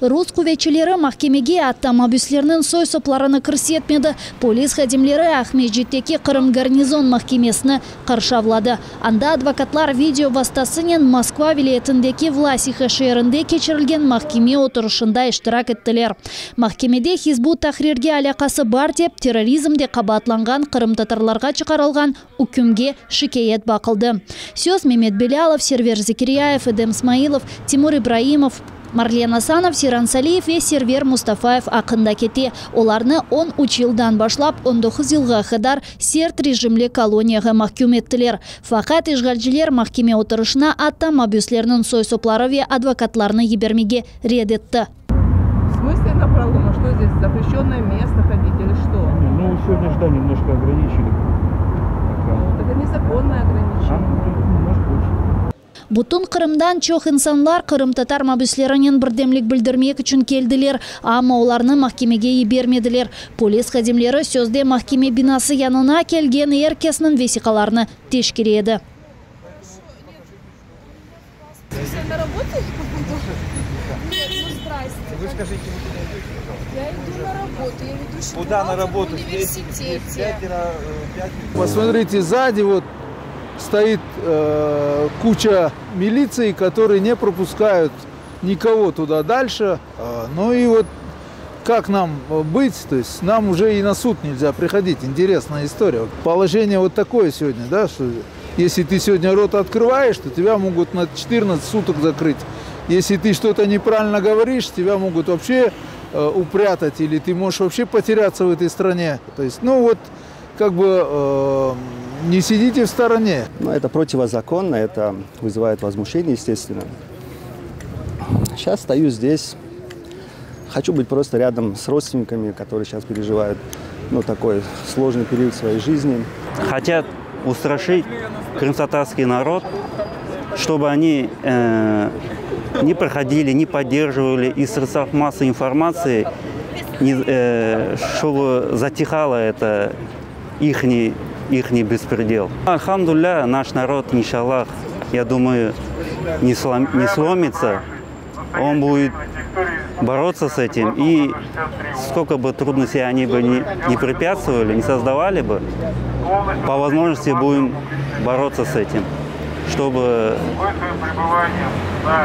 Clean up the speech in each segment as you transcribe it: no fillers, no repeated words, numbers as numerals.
Rus kuvvetçileri mahkemege avtomobuslarının soy soplarini kirsetmedi. Polis xodimlari Ahmedjiddagi Qrim garnizon mahkemesini qarshavladi. Anda advokatlar video vasitasining Moskva viloyatidagi Vlasixa shahrida kechirilgan mahkeme o'tirishida ishtirok etdilar. Mahkemede Hizbut Tahrirga aloqasi bor deb terrorizmda qabatlangan Qrim tatarlarga chiqarilgan hukmga shikoyat baqildi. So'z Mehmet Belalov, Server Zakiriyayev, Edem Ismailov, Timur Ibrahimov, Marlen Asanov, Siran Saliyev ve Server Mustafayev aqında keti. Olarni 13 yıldan başlap 19 yılga kadar sert rejimli koloniyaga mahkum ettiler. Fakat işgalciler mahkeme oturuşuna avtomobuslarının soysopları ve advokatlarını yibermege red etti. В смысле на пролом? А что здесь? Запрещенное место ходить или что? Ну, сегодня же, да, немножко ограничили. Это незаконное ограничение. Butun Qrimdan çok insanlar Qrim tatar mabuslarının birdemlik bildirmek için keldiler, ama ularni mahkemege yibermediler. Polis xodimlari sözde mahkeme binası yanına kelgen herkesning vesiqalarini tekshirdi. Вы скажите, я иду на работу, я веду куда на работу? В университете. Посмотрите, сзади вот стоит куча милиции, которые не пропускают никого туда дальше. Ну и вот как нам быть, то есть нам уже и на суд нельзя приходить. Интересная история. Положение вот такое сегодня, да, что если ты сегодня рот открываешь, то тебя могут на 14 суток закрыть. Если ты что-то неправильно говоришь, тебя могут вообще упрятать, или ты можешь вообще потеряться в этой стране. То есть, ну вот, как бы не сидите в стороне. Но это противозаконно, это вызывает возмущение, естественно. Сейчас стою здесь, хочу быть просто рядом с родственниками, которые сейчас переживают такой сложный период своей жизни. Хотят устрашить крымтатарский народ, чтобы они не проходили, не поддерживали из средств массовой информации, чтобы затихало это ихний беспредел. Альхамдулилля, наш народ, иншаллах, я думаю, не сломится. Он будет бороться с этим. И сколько бы трудностей они бы не препятствовали, не создавали бы, по возможности будем бороться с этим, чтобы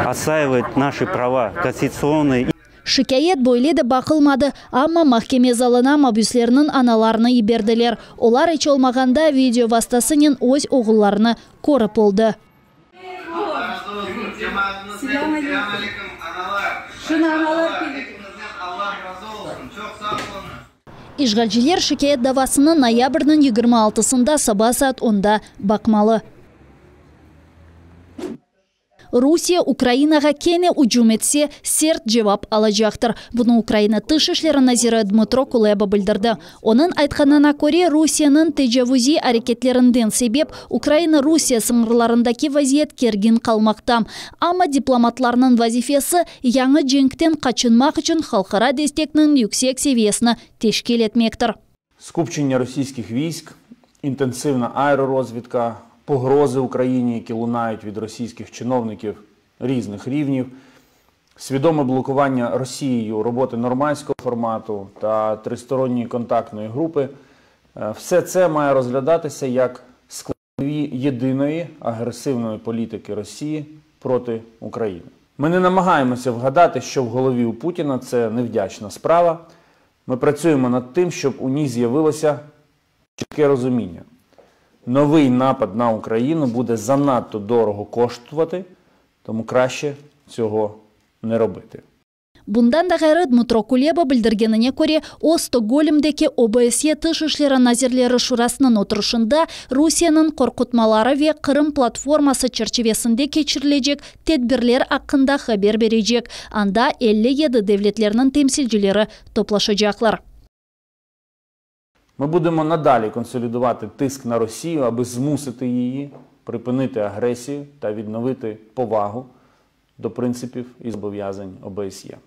отстаивать наши права конституционные. Şikayet böyle de bakılmadı, ama mahkeme zalına mabuslarının analarını yiberdiler. Olar hiç olmaganda video vasıtasının öz oğullarını korup oldu. İşgalciler şikayet davasını noyabr'nın 26'sında sabah saat 10'da bakmalı. Rusya Ukrainaga kene hücum etse sert cevap alacaktır. Bunu Ukrayna Dış İşleri Naziri Dmytro Kuleba bildirdi. Onun aytkanına göre Rusya'nın tecavüzi hareketlerinden sebep Ukrayna-Rusya sınırlarındaki vaziyet gergin kalmakta. Ama diplomatlarının vazifesi yanı cenkten kaçınmak için halkara destekinin yüksek seviyesini teşkil etmektir. Скупчення російських військ, інтенсивна аеророзвідка, погрози Україні, які лунають від російських чиновників різних рівнів, свідоме блокування Росією роботи нормандського формату та тристоронньої контактної групи – все це має розглядатися як складові єдиної агресивної політики Росії проти України. Ми не намагаємося вгадати, що в голові у Путіна, це невдячна справа. Ми працюємо над тим, щоб у ній з'явилося чітке розуміння. Новий напад на Україну буде занадто дорого коштувати, тому краще цього не робити. Bundan da gayrı Dmytro Kuleba bildirgenine göre o Stokgolm'deki OBSE Dış İşleri Nazirleri Şurasının oturuşunda Rusya'nın korkutmaları ve Kırım platforması çerçevesinde geçirilecek tedbirler hakkında haber verecek. Anda 57 devletlerinin temsilcileri toplaşacaklar. Ми будемо надалі консолідувати тиск на Росію, аби змусити її припинити агресію та відновити повагу до принципів і зобов'язань ОБСЄ.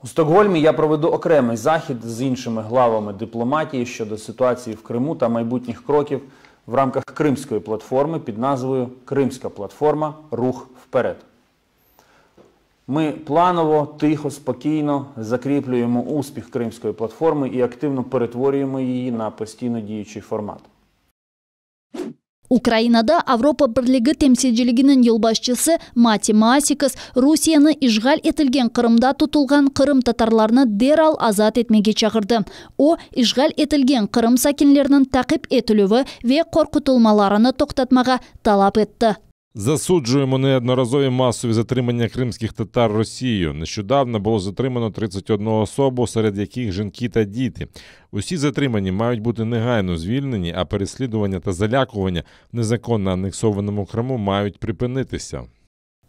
У Стокгольмі я проведу окремий захід з іншими главами дипломатії щодо ситуації в Криму та майбутніх кроків в рамках Кримської платформи під назвою «Кримська платформа. Рух вперед». Ми планово, тихо, спокійно закріплюємо успіх Кримської платформи і активно перетворюємо її на постійно діючий формат. Украинада Авропа Бірлігі темсилчилигинин елбашчысы Мати Масикас Русияны ишғал етілген Қырымда тұтылған Қырым татарларны дерал азат етмеге чағырды. О, ишғал етілген Қырым сакинлерінің тақип етілуі ве қорқытылмаларыны тоқтатмаға талап етті. Засуджуємо неодноразові масові затримання кримських татар Росією. Нещодавно було затримано 31 особу, серед яких жінки та діти. Усі затримані мають бути негайно звільнені, а переслідування та залякування в незаконно анексованому Криму мають припинитися.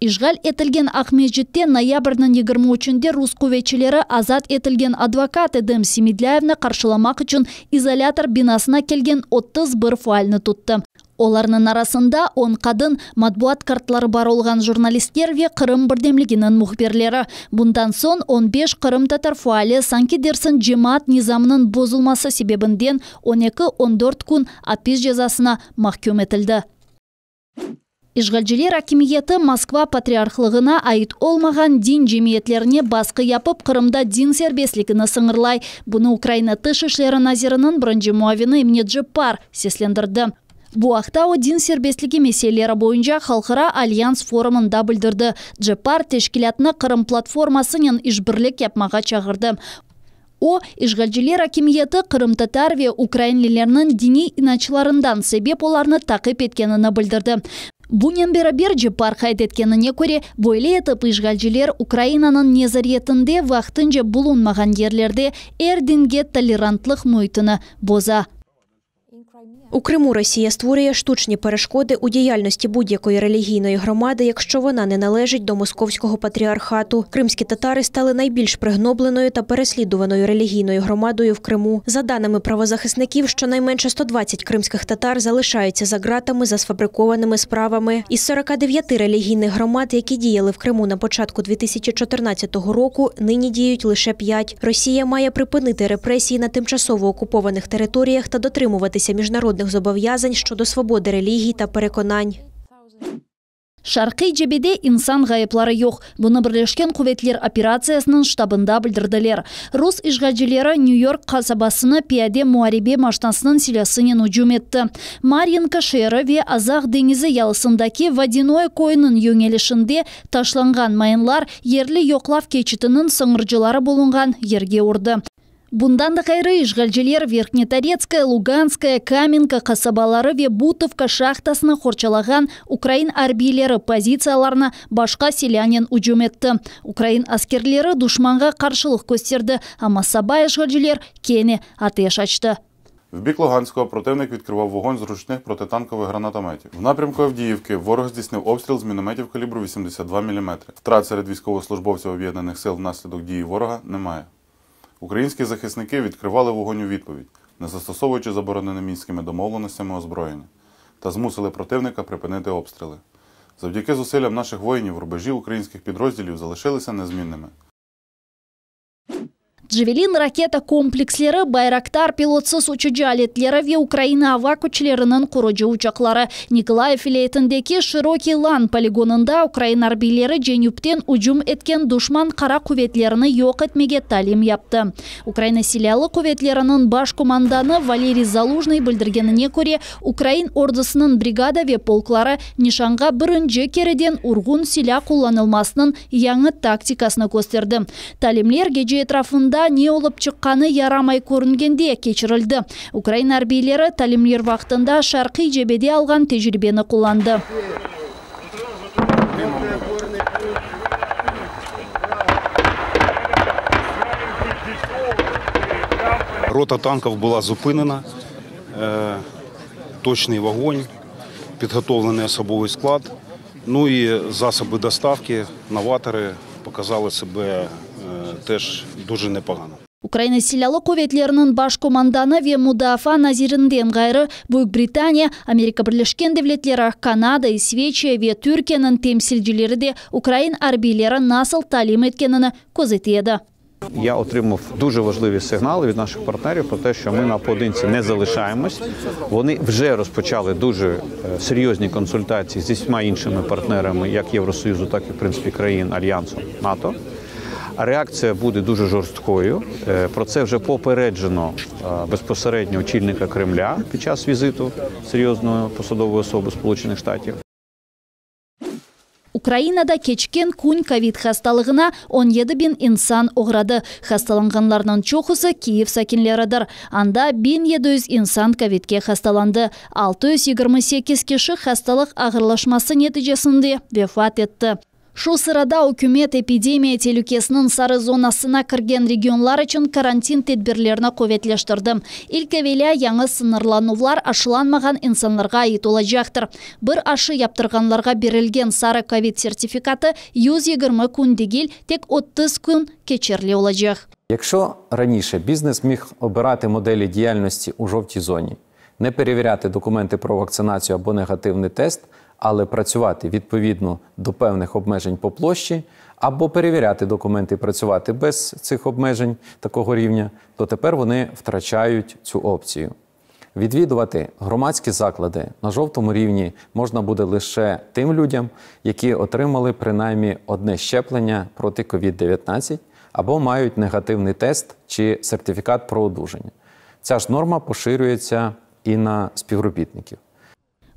Ишғал етілген Ахмеджетте ноябрьнің 23-де рус көветчілері азат етілген адвокат Эдем Семидляевны қаршыламақ үшін изолятор бинасына келген 31 файлны тұтты. Оларның арасында 10 қадын матбуат картлары бар олған журналистер ве Қырым бірдемлігінің мұхберлері. Бұндан сон 15 Қырым татар фуалі санки дерсін жемат низамының бозылмасы себебінден 12-14 күн апиз жазасына махкүм етілді. Ишғалчылар акимиеті Москва патриархлығына айт олмаған дин жемиетлеріне басқы япып Қырымда дин сербеслігіні сыңырлай. Бұны Украина тыш ішлері назирінің бірінші муавины Эмне Джеппар сеслендірді. Бу ақта о дин сербеслігі меселері бойынша Халқыра Альянс форумында білдірді. Джеппар тешкілятны Қырым платформасының ишбірлік япмаға чағырды. О, ишғалчылар акимиеті Қырым татар ве украинлілерінің дини иначыларындан себеп оларны тақип еткенini білдірді. Бунен берабер Джеппар хайд еткеніне көре, бойлы етіп ишғалчылар Украинаның незаретінде вақтынже бұлынмаған ерлерде ердінге толерантлық мұйтыны боза. У Криму Росія створює штучні перешкоди у діяльності будь-якої релігійної громади, якщо вона не належить до московського патріархату. Кримські татари стали найбільш пригнобленою та переслідуваною релігійною громадою в Криму. За даними правозахисників, щонайменше 120 кримських татар залишаються за ґратами за сфабрикованими справами. Із 49 релігійних громад, які діяли в Криму на початку 2014 року, нині діють лише 5. Росія має припинити репресії на тимчасово окупованих територіях та дотримуватися міжнародних зобов'язань щодо свободи релігій та переконань. Шарқи жебеде инсан ғайыплары жоқ. Бұны Бірлескен Құветлер операциясының штабында білдірділер. Рус ишғалчылары Нью-Йорк қасабасыны пияде муарибе машинасының селесінен ұжым етті. Марьинка шері ве Азақ деңізі ялысындаки водяной койының еңелішінде ташланған майынлар ерлі йоқлав кечітінің сыңыржылары болынған ерге ұрды. Бұндан да қайры ишғалчылар Верхнеторецкая, Луганская, Каменка қасабалары ве Бутовка шахтасына қорчалаған Украин арбийлері позицияларына башқа селянен ұжым етті. Украин аскерлері душманға қаршылық көстерді, ама саба ишғалчылар кене атеш açtı. В бік Луганського противник відкривав вогонь з ручних протитанкових гранатометів. В напрямку Авдіївки ворог здійснив обстріл з мінометів калібру 82 мм. Втрат серед військовослужбовців Об'єднаних сил внаслідок дії ворога немає. Українські захисники відкривали вогонь у відповідь, не застосовуючи забороненими мінськими домовленостями озброєння, та змусили противника припинити обстріли. Завдяки зусиллям наших воїнів рубежі українських підрозділів залишилися незмінними. Джавелин ракета комплекслері Байрактар пилотсыз учуджу алетлері ве Украина ава күчлерінің құрыжы учақлары. Николаев филейтіндеки Широкий Лан полигонында Украина арбилері женюптен ұжым еткен душман қара құветлеріні йоқ етмеге талим япты. Украина селялы құветлерінің баш команданы Валерий Залужный білдіргеніне көре Украин ордысының бригада ве полклары нишанға бірінші кереден урғын силя қоланылмасының яңы тактикасына көстерді. Талимлер геже етрафында не олып шыққаны ярамай көрінгенде кечірілді. Украин арбийлері талимлер вақтында Шарқи жебеде алған тежірибені қоланды. Рота танків була зупинена, точний вогонь, підготовлений особовий склад, ну і засоби доставки, новатори показали себе теж дуже непогано. Украина селялы көветлерінің баш команданы ве Мудафа назирінден ғайры Бүйікбритания, Америка Бірлескен Девлетлері, Канада, Исвечия ве Түркияның темсілділері де Украин арбийлері насыл талим еткенini көзетеді. Я отримав дуже важливі сигнали від наших партнерів про те, що ми наодинці не залишаємось. Вони вже розпочали дуже серйозні консультації зі всіма іншими партнерами, як Євросоюзу, так і, в принципі, країн Альянсу НАТО. Реакція буде дуже жорсткою. Про це вже попереджено безпосередньо очільника Кремля під час візиту серйозної посадової особи Сполучених Штатів. Украинада кечкен күн ковид хасталығына 17.000 инсан оғрады. Хасталанғанларның чоқысы Киев сакинлеридир. Анда 1700 инсан ковидке хасталанды. 628 киши хасталық ағырлашмасы нәтижесінде вефат етті. Шу сырада үкімет эпидемия телюкесінің сары зонасына кірген регионлар үшін карантин тедбірлеріні көветлештірді. Илкевеля яңы сынырланувлар ашыланмаған инсанларға ait олажақтыр. Бір ашы яптырғанларға берілген сары ковид сертификаты 120 күн дегіл тек 30 күн кечерлі олажақ. Якщо раніше бізнес міг обирати моделі діяльності у жовтій зоні, не перевіряти документи про вакцинацію або негативний тест, але працювати відповідно до певних обмежень по площі, або перевіряти документи і працювати без цих обмежень такого рівня, то тепер вони втрачають цю опцію. Відвідувати громадські заклади на жовтому рівні можна буде лише тим людям, які отримали принаймні одне щеплення проти COVID-19 або мають негативний тест чи сертифікат про одужання. Ця ж норма поширюється і на співробітників.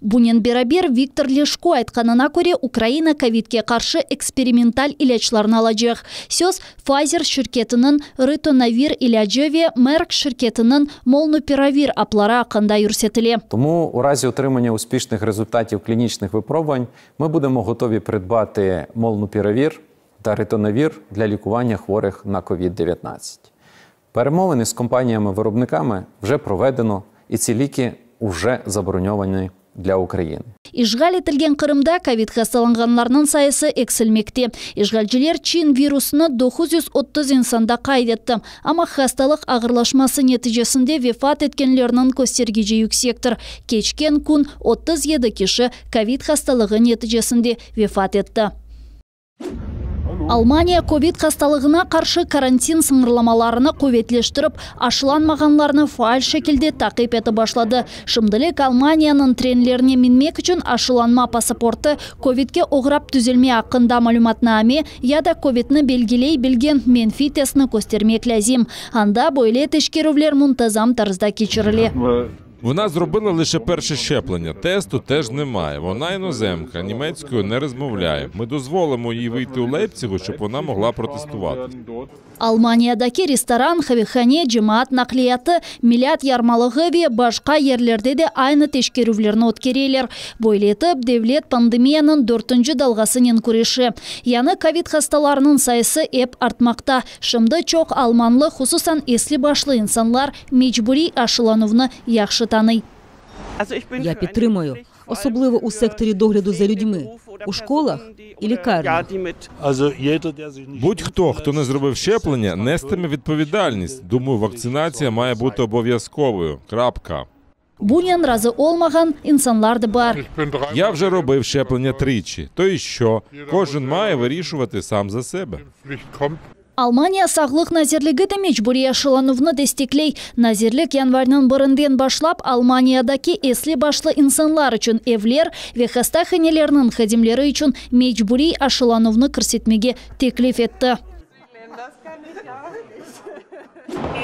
Бунен Берабер Виктор Лешко айтқанына көре Украина ковидке қаршы эксперименталь илачларын алacak. Сөз Pfizer шіркетінің Ritонавир илачеве, Merck шіркетінің Molnupiravir аплары ақында юрсетіле. Тому у разі отримання успішних результатів клінічних випробувань ми будемо готові придбати Molnupiravir та Ritонавір для лікування хворих на COVID-19. Перемовини з компаніями-виробниками вже проведено, і ці ліки вже заброньовані для України. Ишғал етілген Қырымда ковид хасталанғанларының сайысы эксілмекте. Ишғалчылар Чин вирусыны 930 инсанда қайдетті. Ама хасталық ағырлашмасы нәтижесінде вефат еткенлерінің көстергежі юксектір. Кечкен күн 37 киші ковид хасталығы нәтижесінде вефат етті. Алмания ковид хасталығына қаршы карантин сыңырламаларыны көветлештіріп, ашыланмағанларыны фаал шекілде тақип еті башлады. Шымдылек Алманияның тренлеріне мінмек үшін ашыланма пассапорты ковидке оғырап түзелме ақында малюматна аме, яда ковидны белгілей білген менфи тестіні көстермек ләзім. Анда бойле тешкерувлер мұнтазам тарызда кечірілі. Вона зробила лише перше щеплення. Тесту теж немає. Вона іноземка, німецькою не розмовляє. Ми дозволимо їй вийти у Лейпцигу, щоб вона могла протестувати. Алманиядаки ресторан, хавихане, жемаат нақлияты, миллиат ярмалығы ве башқа ерлерде де айны тешкерувлерін өткерелер. Бойлетіп, девлет пандемияның 4-ші далғасының күреші. Яны ковид хасталарының сайысы еп артмақта. Шымды чоқ алманлы, хусусан еслі башлы инсанлар мечбури ашыланувны яқшы таный. Я підтримую, особливо у секторі догляду за людьми, у школах і лікарнях. Будь-хто, хто не зробив щеплення, нестиме відповідальність. Думаю, вакцинація має бути обов'язковою. Крапка. Бунен разы олмаған инсанларды бар. Я вже робив щеплення тричі. То і що? Кожен має вирішувати сам за себе. Алмания сағлық назерлігі де мечбури ашыланувны дестеклей. Назерлік январнын бұрынден башлап Алманиядаки еслі башлы инсанлар үшін евлер ве хаста хенелерінің хадимлері үшін мечбури ашыланувны көрсетмеге теклиф етті.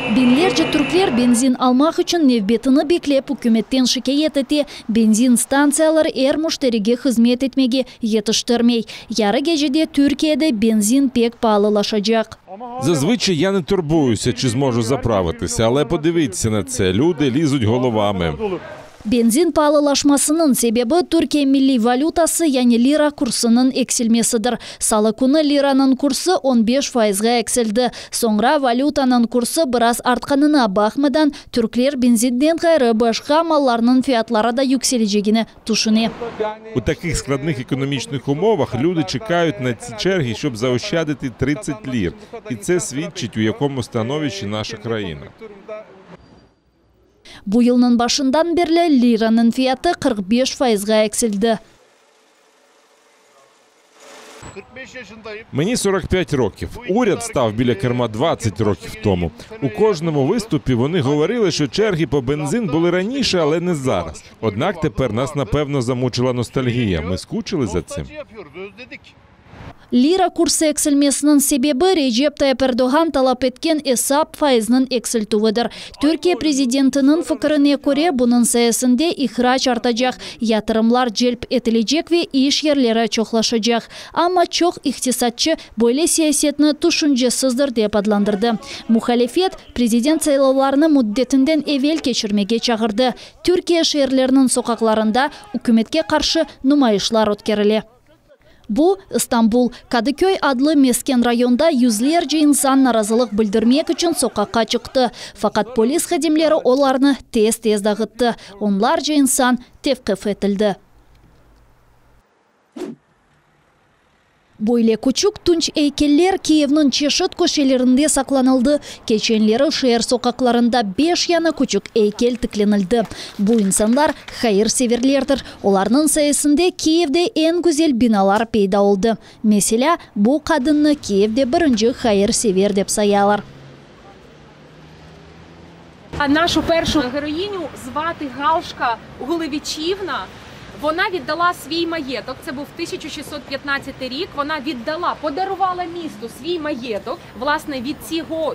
Бенлерчі түрклер бензин алмақ үшін невбетіні беклеп үкіметтен шикайет ете, бензин станциялар мұштереге қызмет етмеге етіштірмей. Яры кежеде Түркияда бензин пек палылашacak. Зазвичай я не турбуюся, чи зможу заправитися, але подивіться на це, люди лізуть головами. Бензин палылашмасының себебі Түркия милли валютасы, яны лира курсының экселмесідір. Салы күні лираның курсы 15%-ға экселді. Соңра валютаның курсы біраз артқанына бақмадан түрклер бензинден ғайры башқа малларының фиатлары да юксележегіні тушыне. У таких складних економічних умовах люди чекають на ці черги, щоб заощадити 30 лір. І це свідчить, у якому становищі наша країна. Бұл елінің башындан берлі лираның фияты 45%-ға экселді. Мені 45 років. Уряд став біля керма 20 років тому. У кожному виступі вони говорили, що черги по бензин були раніше, але не зараз. Однак тепер нас, напевно, замучила ностальгія. Ми скучили за цим. Лира курсы экселмесінің себебі Режеп Тайып Эрдоган талап еткен есап файызның экселтуыдыр. Түркия президентінің фікіріне көре бұның саясында ихрач артacak, yatırımlar celp etilecek ve iş yerleri çoğlaşacak. Ama çok iktisatçı böyle siyasetini düşüncesizdir деп adlandırdı. Muhalefet prezident saylavlarını muddetinden evvel geçirmege çağırdı. Türkiye şehirlerinin sokaklarında hükümetke karşı numayışlar ötkərili. Bu İstanbul, Kadıköy adlı mesken rayonda yüzlerce insan narazılık bildirmek için sokakka çıktı. Fakat polis xadimleri onlarını tez dağıttı. Onlarca insan tevkif etildi. Böyle küçük tunç heykeller Kiev'nin çeşit köşelerinde saklanıldı. Geçenleri şehir sokaklarında 5 yana küçük heykel tıklanıldı. Bu insanlar hayırseverlerdir. Onların sayesinde Kiev'de en güzel binalar peyda oldu. Mesela bu kadını Kiev'de birinci hayırsever деп sayarlar. Нашу першу героїню звати Галшка Гулевичівна. Вона віддала свій маєток, це був 1615 рік, вона віддала, подарувала місту свій маєток. Власне, від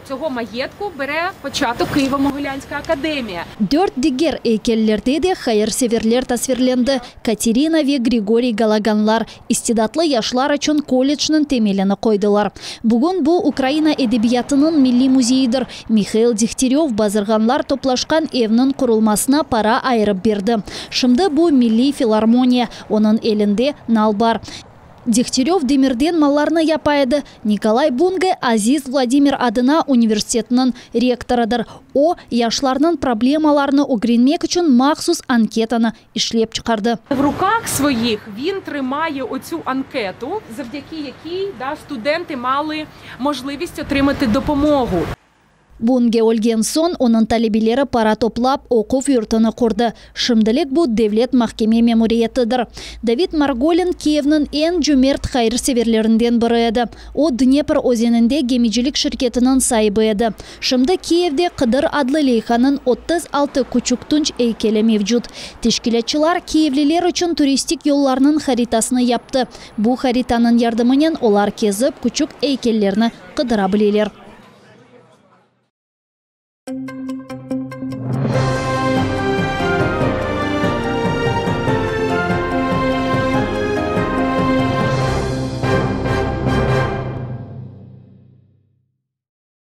цього маєтку бере початок Києво-Могилянська академія. 4 diğer heykellerde de hayırseverler tasvirlendi. Katerina ve Grigoriy Galaganlar istidatlı yaşlar için kollejnin temelini koydular. Bugün bu Ukrayna edebiyatının milli muzeyidir. Mikhail Degtyaryov bazırganlar toplaşkan evinin kurulmasına para ayırıp berdi. Şimdi bu milli филармония, onun elinde nal бар. Degtyaryov demirden mallarını yapaydı. Nikolay Bunge Aziz Vladimir adına üniversitetinin rektorudur. O, yaşlarının проблемаларını öğrenmek için maxsus anketаны işlep çıkardı. В руках своїх він тримає оцю анкету, завдяки якій студенти мали можливість отримати допомогу. Bunge olgan son onun talebeleri para toplap okuv yurtini kurdu. Şimdilik bu devlet mahkeme memuriyetidir. David Margolin Kiev'nin en cömert hayırseverlerinden biri edi. O Dnepr ozeninde gemicilik şirketinin sahibi edi. Şimdi Kiev'de Kıdır adlı leyhanın 36 küçük tunç heykeli mevcut. Teşkilatçılar Kievliler için turistik yollarının haritasını yaptı. Bu haritanın yardımıyla olar kezip küçük heykellerini kıdırabilirler.